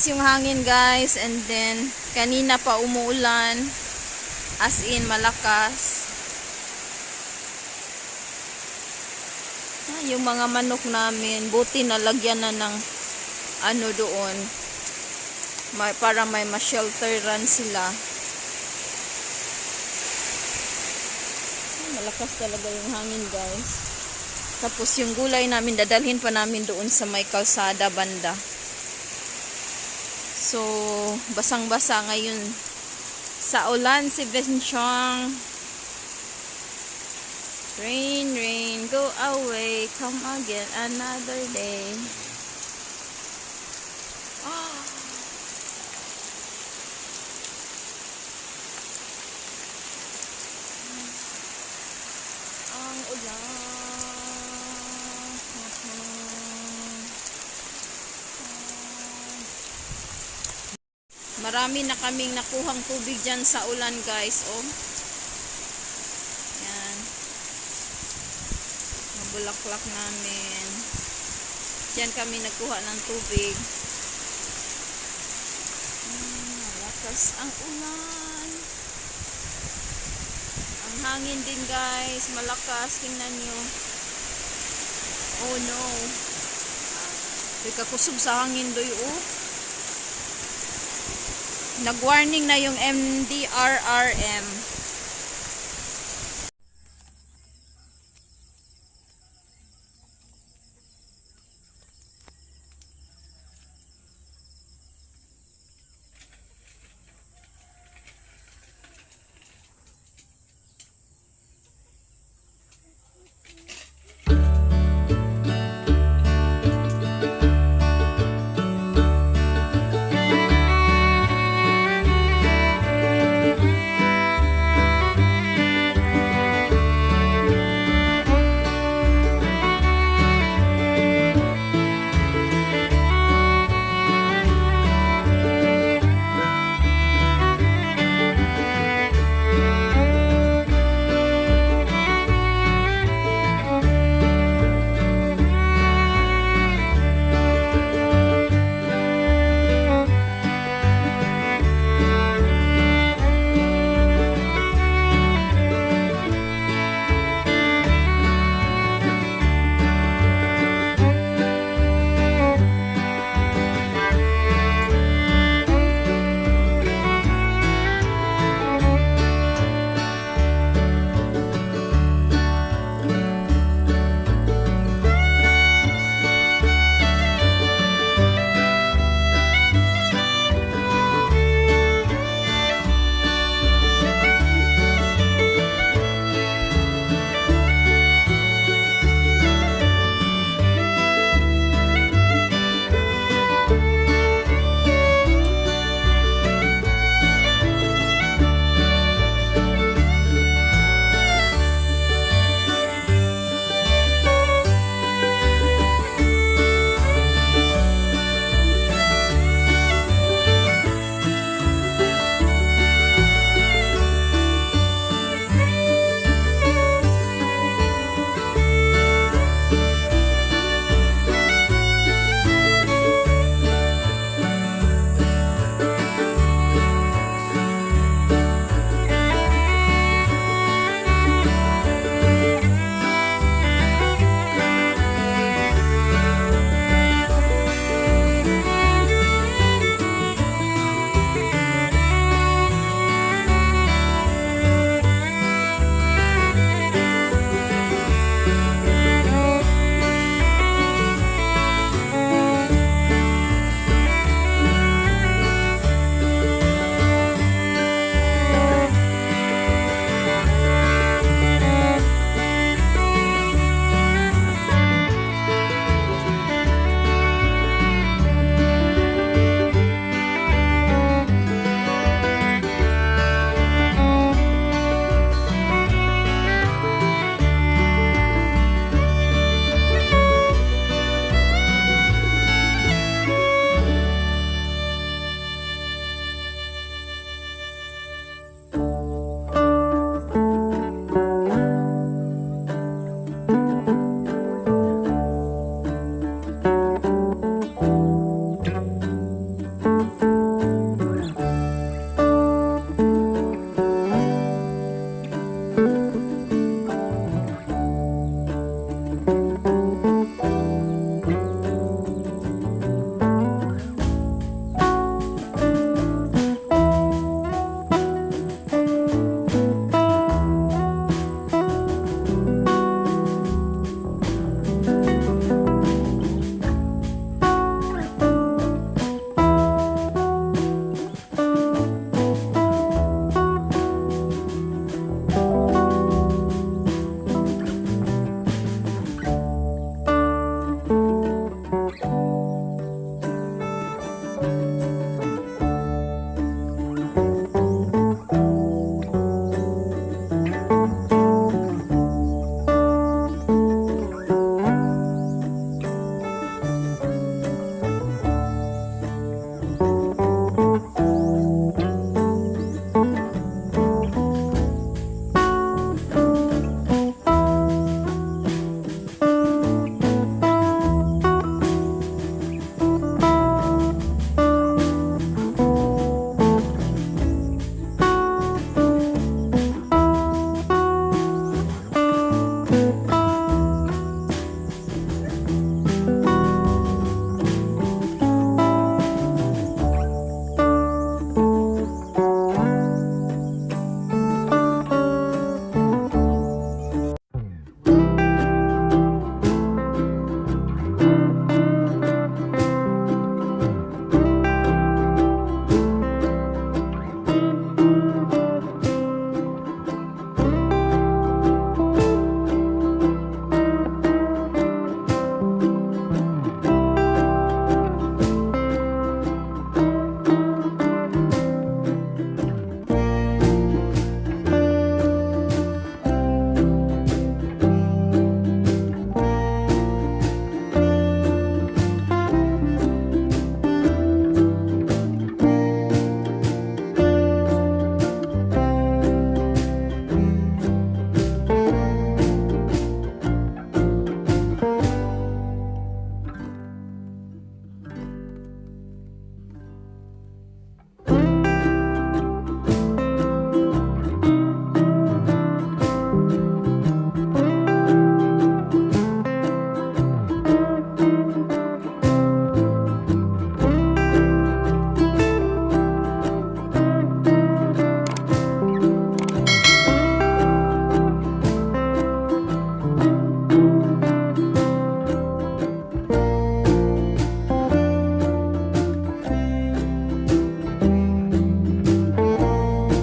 Malakas yung hangin guys, and then kanina pa umuulan, as in malakas. Yung mga manok namin, buti nalagyan na ng ano doon, para may ma-shelteran sila. Malakas talaga yung hangin guys. Tapos yung gulay namin, dadalhin pa namin doon sa may kalsada banda. So, basang-basa ngayon sa ulan si Benchong. Rain, rain, go away, come again another day. Oh. Ang ulan. Marami na kaming nakuhang tubig dyan sa ulan guys, oh. Yan. Mabulaklak namin. Diyan kami nagkuha ng tubig. Malakas ang ulan. Ang hangin din guys, malakas. Tingnan nyo. Oh no. Ikakusog sa hangin doy, oh. Nag-warning na yung MDRRM.